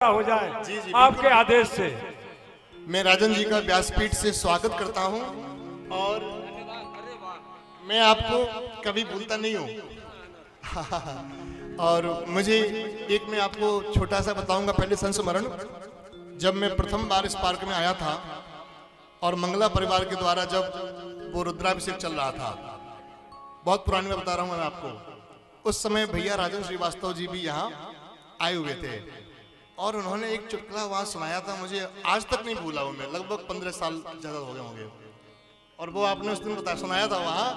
हो जाए जी आपके आदेश से। मैं राजन जी का व्यासपीठ से स्वागत करता हूं और मैं आपको कभी भूलता नहीं हूं। और मुझे एक मैं आपको छोटा सा बताऊंगा पहले संस्मरण। जब मैं प्रथम बार इस पार्क में आया था और मंगला परिवार के द्वारा जब वो रुद्राभिषेक चल रहा था, बहुत पुरानी मैं बता रहा हूं मैं आपको, उस समय भैया राजन श्रीवास्तव जी भी यहाँ आए हुए थे और उन्होंने एक चुटकुला वहां सुनाया था, मुझे आज तक नहीं भूला हूं मैं, लगभग 15 साल ज्यादा हो गए होंगे। और वो आपने उस दिन बता सुनाया था वहां,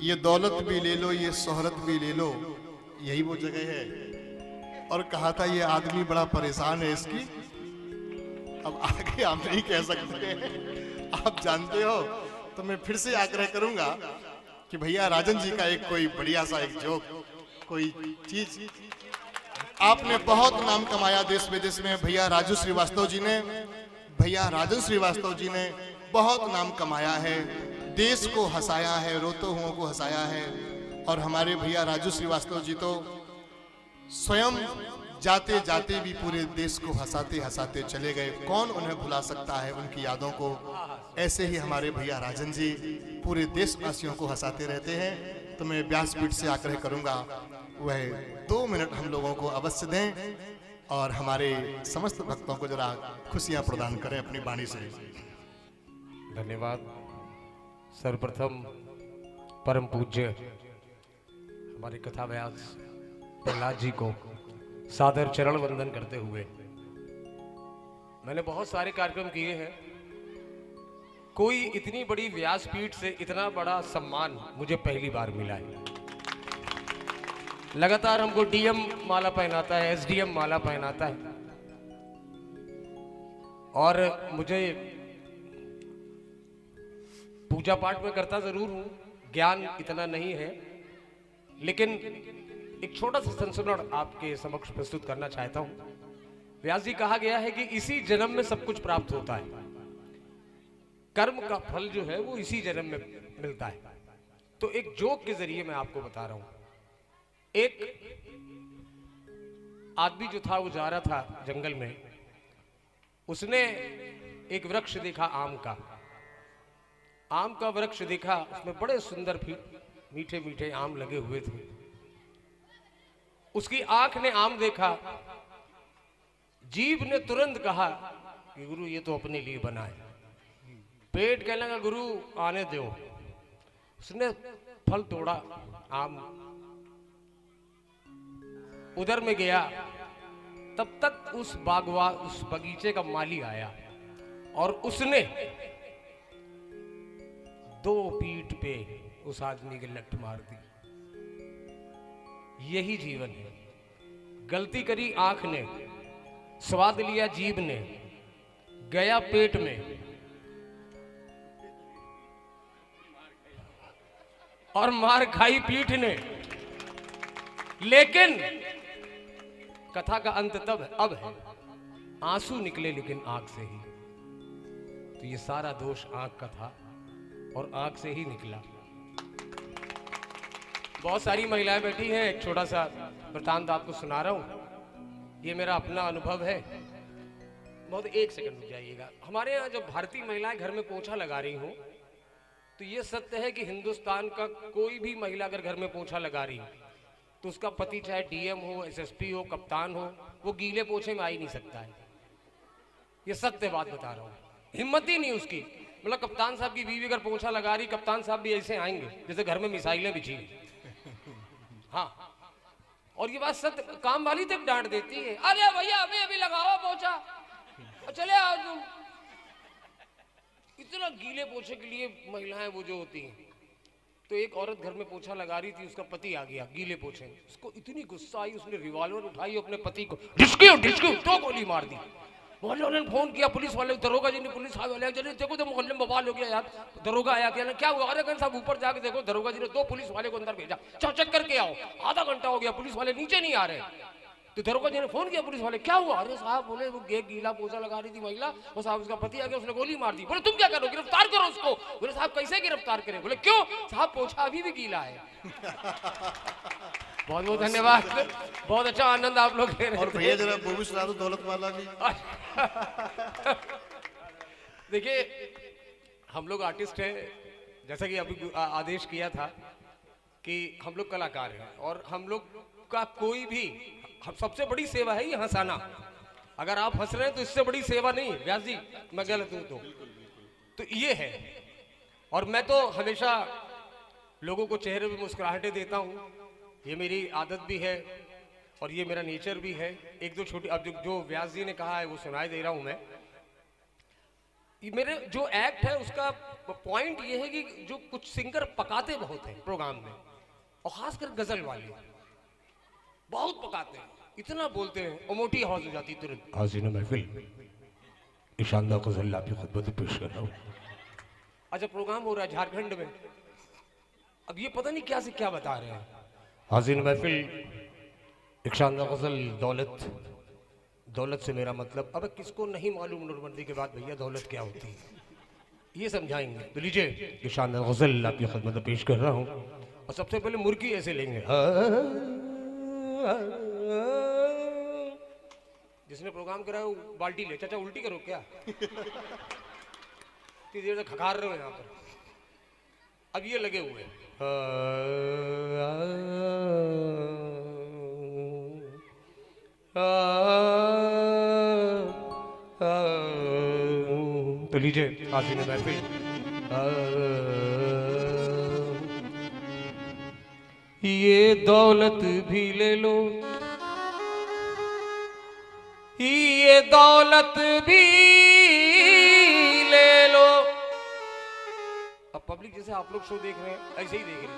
ये दौलत भी ले लो ये शोहरत भी ले लो, यही वो जगह है। और कहा था ये आदमी बड़ा परेशान है इसकी। अब आगे आप नहीं कह सकते, आप जानते हो, तो मैं फिर से आग्रह करूंगा कि भैया राजन जी का एक कोई बढ़िया सा एक जोक, कोई चीज। आपने बहुत नाम कमाया देश विदेश में, भैया राजू श्रीवास्तव जी ने, भैया राजन श्रीवास्तव जी ने बहुत नाम कमाया है, देश को हंसाया है, रोते हुओं को हंसाया है। और हमारे भैया राजू श्रीवास्तव जी तो स्वयं जाते जाते भी पूरे देश को हंसाते हंसाते चले गए, कौन उन्हें भुला सकता है उनकी यादों को। ऐसे ही हमारे भैया राजन जी पूरे देशवासियों को हंसाते रहते हैं। तो मैं व्यासपीठ से आग्रह करूंगा वह 2 मिनट हम लोगों को अवश्य दें और हमारे समस्त भक्तों को जरा खुशियां प्रदान करें अपनी वाणी से। धन्यवाद। सर्वप्रथम परम पूज्य हमारे कथा व्यास प्रहलाद जी को सादर चरण वंदन करते हुए, मैंने बहुत सारे कार्यक्रम किए हैं, कोई इतनी बड़ी व्यासपीठ से इतना बड़ा सम्मान मुझे पहली बार मिला है। लगातार हमको डीएम माला पहनाता है, एसडीएम माला पहनाता है, और मुझे पूजा पाठ में करता जरूर हूं, ज्ञान इतना नहीं है, लेकिन एक छोटा सा संस्मरण आपके समक्ष प्रस्तुत करना चाहता हूं। व्यास जी, कहा गया है कि इसी जन्म में सब कुछ प्राप्त होता है, कर्म का फल जो है वो इसी जन्म में मिलता है। तो एक जोक के जरिए मैं आपको बता रहा हूं। एक आदमी जो था वो जा रहा था जंगल में, उसने एक वृक्ष देखा, आम का वृक्ष देखा, उसमें बड़े सुंदर मीठे मीठे आम लगे हुए थे। उसकी आंख ने आम देखा, जीभ ने तुरंत कहा कि गुरु ये तो अपने लिए बना है। पेट कहने लगा गुरु आने दो। उसने फल तोड़ा, आम उधर में गया, तब तक उस बगीचे का माली आया और उसने 2 पीठ पे उस आदमी के लठ मार दी। यही जीवन है। गलती करी आंख ने, स्वाद लिया जीभ ने, गया पेट में और मार खाई पीठ ने। लेकिन कथा का अंत अब है, आंसू निकले लेकिन आंख से ही। तो ये सारा दोष आंख का था और आंख से ही निकला। बहुत सारी महिलाएं बैठी हैं, एक छोटा सा वृतांत आपको सुना रहा हूं, ये मेरा अपना अनुभव है। बहुत 1 सेकंड रुक जाइएगा। हमारे यहाँ जब भारतीय महिलाएं घर में पोछा लगा रही हो, तो ये सत्य है कि हिंदुस्तान का कोई भी महिला अगर घर में पोछा लगा रही तो उसका पति चाहे डीएम हो, एसएसपी हो, कप्तान हो, वो गीले पोछे में आ ही नहीं सकता है। ये सत्य बात बता रहा हूँ, हिम्मत ही नहीं उसकी। मतलब कप्तान साहब की बीवी अगर पोछा लगा रही, कप्तान साहब भी ऐसे आएंगे जैसे घर में मिसाइलें बिछी। हाँ, और ये बात सत्य, काम वाली तक डांट देती है, अरे भैया अभी अभी लगाओ पोछा, चले आओ तुम। इतना गीले पोछे के लिए महिलाएं वो जो होती हैं। तो एक औरत घर में पोछा लगा रही थी, उसका पति आ गया गीले पोछे, उसको इतनी गुस्सा आई, उसने रिवॉल्वर उठाई, अपने पति को ढिसकी 2 गोली मार दी। मोहल्ले वाले ने फोन किया, पुलिस वाले, दरोगा जी ने, पुलिस वाले, देखो तो मोहल्ले में बवाल हो गया यार। दरोगा आया, क्या हुआ? अरे साहब ऊपर जाके देखो, दरोगा जी ने 2 पुलिस वाले को अंदर भेजा, चेक करके आओ। आधा घंटा हो गया, पुलिस वाले नीचे नहीं आ रहे। तो दरोगा जी ने फोन किया पुलिस वाले, क्या हुआ? अरे साहब बोले वो गीला पोछा लगा रही थी महिला, वो साहब उसका पति आ गया, उसने गोली मार दी। बोले तुम क्या करो? गिरफ्तार करो उसको। बोले साहब कैसे गिरफ्तार करें? बोले क्यों? साहब पोछा अभी भी गीला है। बहुत बहुत धन्यवाद। बहुत अच्छा आनंद आप लोग ले रहे और थे। भैया जरा वो भी सुना दो दौलत वाला भी। देखिए हम लोग आर्टिस्ट हैं, जैसा कि अभी आदेश किया था कि हम लोग कलाकार हैं और हम लोग का कोई भी सबसे बड़ी सेवा है ये हंसाना। अगर आप हंस रहे हैं तो इससे बड़ी सेवा नहीं है। व्यास जी मैं गलत हूं तो ये है। और मैं तो हमेशा लोगों को चेहरे पे मुस्कुराहटें देता हूँ, ये मेरी आदत भी है और ये मेरा नेचर भी है। एक दो छोटी अब जो व्यास जी ने कहा है वो सुनाई दे रहा हूँ मैं। ये मेरे जो एक्ट है उसका पॉइंट ये है कि जो कुछ सिंगर पकाते बहुत हैं प्रोग्राम में, और खासकर गजल वाले बहुत पकाते हैं, इतना बोलते हैं और मोटी आवाज हो जाती तुरंत। हाज़िर महफिल ईशानदार गजल आपकी खुदबत पेश कर रहा हूँ। अच्छा प्रोग्राम हो रहा है झारखंड में, अब ये पता नहीं क्या से क्या बता रहे हैं। हाज़िर महफिल एक शानदार गजल दौलत, दौलत से मेरा मतलब, अब किसको नहीं मालूम नोटबंदी के बाद भैया दौलत क्या होती है, ये समझाएंगे। तो लीजिए ये शानदार गजल आपकी खिदमत में पेश कर रहा हूँ। और सबसे पहले मुर्गी ऐसे लेंगे, जिसने प्रोग्राम कराया वो बाल्टी ले। चाचा उल्टी करो क्या, इतनी देर से खखार रहे हो यहाँ पर। अब ये लगे हुए हैं तो लीजिए हाज़िर महफिल। ये दौलत भी ले लो, ये दौलत भी ले लो। अब पब्लिक जैसे आप लोग शो देख रहे हैं ऐसे ही देख रहे हैं।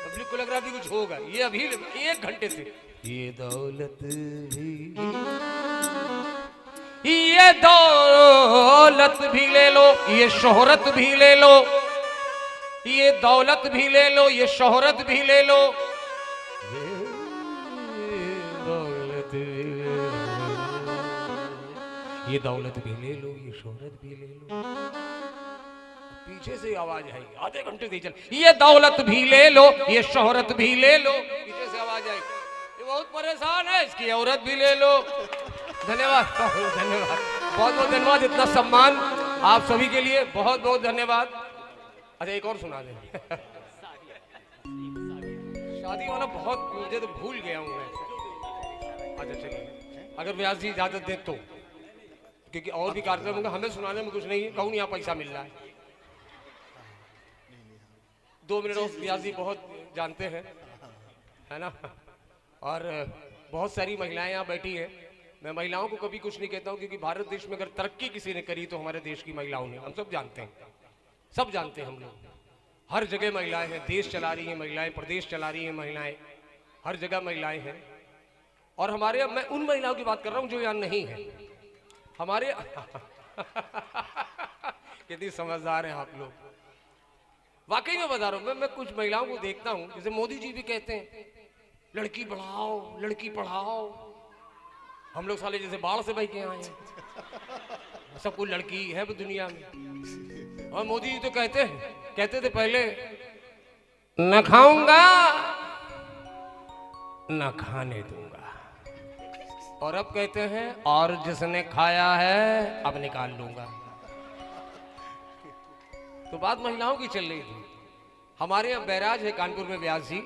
पब्लिक को लग रहा है कि कुछ होगा, ये अभी 1 घंटे से ये दौलत भी, ये दौलत भी ले लो, ये शोहरत भी ले लो, ये दौलत भी ले लो, ये शोहरत भी ले लो, ये दौलत भी ले लो, ये शोहरत भी ले लो। पीछे से आवाज आई, आधे घंटे से चल, ये दौलत भी ले लो, ये शोहरत भी ले लो, पीछे से आवाज आई, ये बहुत परेशान है, इसकी औरत भी ले लो। धन्यवाद, धन्यवाद, बहुत बहुत धन्यवाद, इतना सम्मान आप सभी के लिए बहुत बहुत धन्यवाद। अच्छा एक और सुना दें। शादी वाला बहुत मुझे तो भूल गया हूँ मैं। अच्छा चलिए अगर व्यास जी इजाजत दें तो, क्योंकि और भी कार्यक्रम होंगे, हमें सुनाने में कुछ नहीं है, कहूँ यहाँ पैसा मिल रहा है। 2 मिनट और व्यास जी बहुत जानते हैं, है ना। और बहुत सारी महिलाएं यहाँ बैठी हैं। मैं महिलाओं को कभी कुछ नहीं कहता हूँ, क्योंकि भारत देश में अगर तरक्की किसी ने करी तो हमारे देश की महिलाओं ने, हम सब जानते हैं, सब जानते हैं हम लोग। हर जगह महिलाएं हैं, देश चला रही हैं महिलाएं, प्रदेश चला रही हैं महिलाएं, हर जगह महिलाएं हैं। और हमारे, मैं उन महिलाओं की बात कर रहा हूँ जो यहाँ नहीं है हमारे। कितनी समझदार हैं आप लोग, वाकई में बता रहा हूँ। मैं कुछ महिलाओं को देखता हूँ, जैसे मोदी जी भी कहते हैं लड़की बढ़ाओ लड़की पढ़ाओ, हम लोग साले जैसे बाढ़ से बह के आए हैं, सब कुछ लड़की है दुनिया में। और मोदी जी तो कहते थे पहले न खाऊंगा न खाने दूंगा, और अब कहते हैं और जिसने खाया है अब निकाल लूंगा। तो बात महिलाओं की चल रही थी। हमारे यहाँ बैराज है कानपुर में व्यास जी,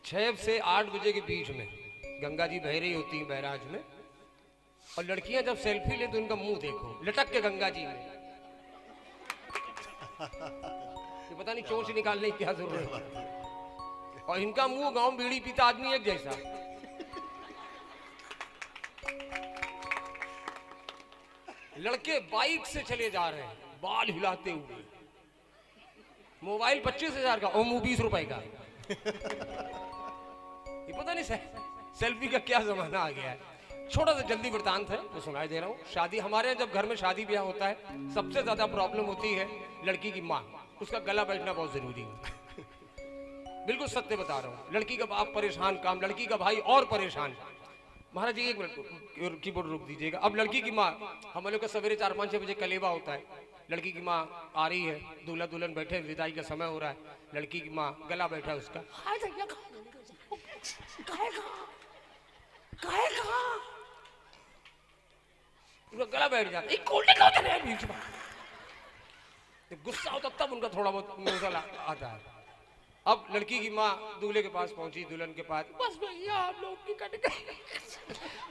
6 से 8 बजे के बीच में गंगा जी बह रही होती है बैराज में, और लड़कियां जब सेल्फी ले तो उनका मुंह देखो लटक के गंगा जी में। ये पता नहीं चोंच निकालने की क्या जरूरत है, और इनका मुंह गांव बीड़ी पीता आदमी एक जैसा। लड़के बाइक से चले जा रहे हैं बाल हिलाते हुए, मोबाइल 25,000 का और मुंह 20 रुपए का। ये पता नहीं सेल्फी का क्या जमाना आ गया है। छोटा सा जल्दी वृतांत है तो सुनाई दे रहा हूँ। शादी, हमारे यहाँ जब घर में शादी ब्याह होता है सबसे ज्यादा प्रॉब्लम होती है लड़की की माँ, उसका गला बैठना बहुत जरूरी है। बिल्कुल सत्य बता रहा हूँ। लड़की का बाप परेशान काम, लड़की का भाई और परेशान। महाराज जी 1 मिनट कीबोर्ड रोक दीजिएगा। अब लड़की की माँ, हम लोग का सवेरे 4-5-6 बजे कलेवा होता है, लड़की की माँ आ रही है, दूल्हा दुल्हन बैठे, विदाई का समय हो रहा है, लड़की की माँ, गला बैठा उसका, उनका गला बैठ जाता है, बीच में गुस्सा होता तब उनका थोड़ा बहुत मुंह आता है। अब लड़की की माँ दूल्हे के पास पहुंची, दुल्हन के पास, बस भैया आप लोग की कट गई,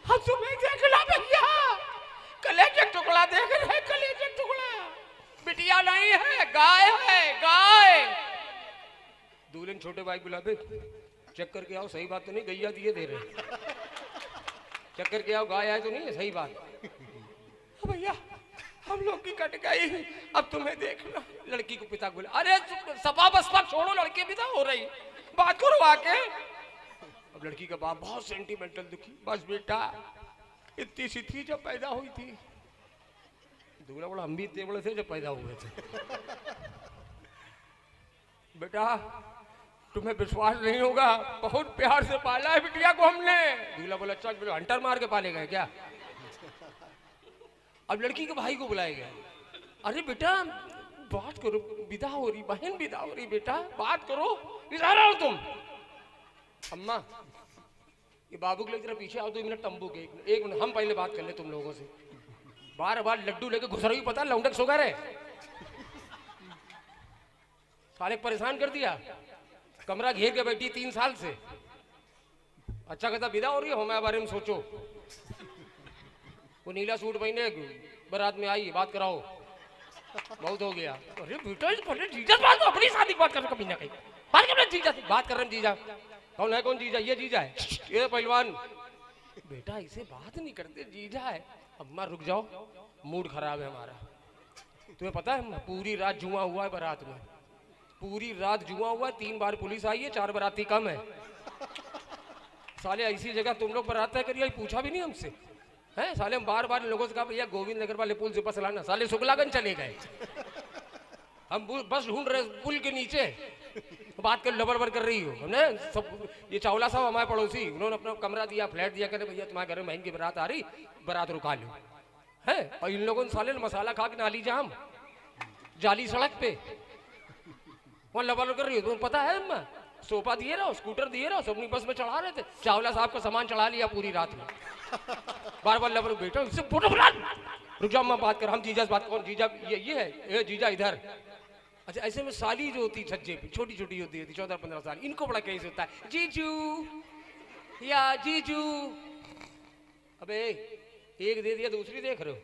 हम तुम्हें देखला भैया, कलेजे टुकड़ा देख रहे, कलेजे टुकड़ा, बिटिया नहीं है, गाय है, गाय। दुल्हन छोटे भाई बुलावे, चेक करके आओ सही बात तो नहीं, गैया दिए दे रहे, चेक करके आओ गाय है तो नहीं है, सही बात। भैया हम लोग की कट गई, अब तुम्हें देखना। लड़की को पिता बोला, अरे सपा बसपा छोड़ो, लड़की पिता हो रही, बात करो आके। अब लड़की का बाप बहुत सेंटिमेंटल दुखी, बस बेटा इतनी सी थी जब पैदा हुई थी। दूल्हा बोला, हम भी इतने बड़े थे जब पैदा हुए थे। बेटा तुम्हें विश्वास नहीं होगा, बहुत प्यार से पाला है बिटिया को हमने। दूल्हा बोला, अच्छा हंटर मार के पाले गए क्या? अब लड़की के भाई को बुलाया गया, अरे बेटा बात करो, विदा हो रही, बहन विदा हो रही, बेटा बात करो, इशारा हो तुम। अम्मा ये बाबू के लिए जरा पीछे आओ, 2 मिनट तंबू के, 1 मिनट हम पहले बात कर ले तुम लोगों से। बार बार लड्डू लेके घुस रही, पता लौंडक सो गए, साले परेशान कर दिया, कमरा घेर के बैठी 3 साल से। अच्छा कहता विदा हो रही है, हमारे बारे में सोचो। वो नीला सूट पहने बारात में आई, बात कराओ, बहुत हो गया। अरे बेटा पहले जीजा बात तो अपनी शादी की बात कर, कभी ना कहीं बात कर, जीजा बात कर रहे हैं, जीजा कौन है, कौन जीजा? ये जीजा है, ये पहलवान। बेटा इसे बात नहीं करते, जीजा है। अम्मा रुक जाओ, मूड खराब है हमारा। तुम्हें पता है पूरी रात जुआ हुआ है बारात में, पूरी रात जुआ हुआ है, 3 बार पुलिस आई है, 4 बाराती कम है। साले ऐसी जगह तुम लोग बारात तय करिए, पूछा भी नहीं हमसे है। साले हम बार बार लोगों से कहा भैया गोविंद नगर वाले पुल से बस लाना, साले शुक्लागंज चले गए। हम बस ढूंढ रहे पुल के नीचे, बात कर लबरबर कर रही हो हमने सब। ये चावला साहब हमारे पड़ोसी, उन्होंने अपना कमरा दिया, फ्लैट दिया, कहते भैया तुम्हारे घर में बहन की बारात आ रही, बारात रुका लो है। और इन लोगों ने साले मसाला खा के नाली जाम, जाली सड़क पे, वहाँ लबरबर कर रही हो। तुम्हें पता है अम्मा, सोफा दिए रहो, स्कूटर दिए रहो, सब अपनी बस में चढ़ा रहे थे, चावला साहब का सामान चढ़ा लिया पूरी रात में। बार बार लबर, बेटा इससे फोटो बना, रुक जाओ मैं बात कर, हम जीजा से बात, कौन जीजा? ये है, ये जीजा इधर। अच्छा ऐसे में साली जो होती छज्जे पे, छोटी छोटी होती है 14-15 साल, इनको बड़ा कैसे होता है, जीजू या जीजू। अबे एक दे दिया, दूसरी देख रहे हो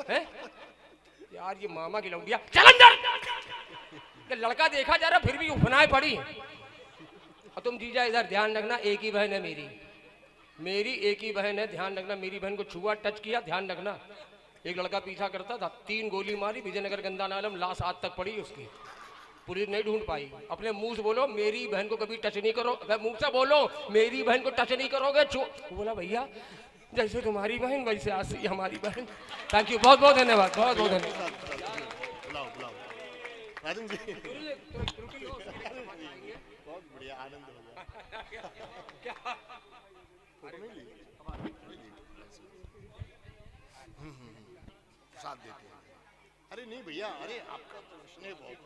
हैं? यार ये मामा की लौंडिया, चल अंदर। लड़का देखा जा रहा, फिर भी उफनाएं पड़ी। और तुम जीजा इधर ध्यान रखना, एक ही बहन है मेरी एक ही बहन है, ध्यान रखना। मेरी बहन को छुआ, टच किया, ध्यान रखना। एक लड़का पीछा करता था, 3 गोली मारी, विजयनगर गंदा नालम, लाश आज तक पड़ी उसकी, पुलिस नहीं ढूंढ पाई। अपने मुंह से बोलो मेरी बहन को कभी टच नहीं करो, मुंह से बोलो मेरी बहन को टच नहीं करोगे। बोला भैया जैसे तुम्हारी बहन वैसे आज से हमारी बहन। थैंक यू, बहुत बहुत धन्यवाद, बहुत बहुत धन्यवाद। बहुत बढ़िया, आनंद हो गया। साथ देते हैं। अरे नहीं भैया, अरे आपका तो स्नेह बहुत।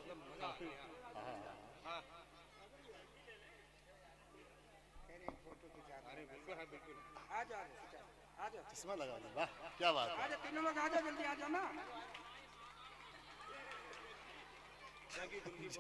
चश्मा लगा दी, वाह क्या बात है। तीनों लोग आ जाओ, जल्दी आ जाओ ना।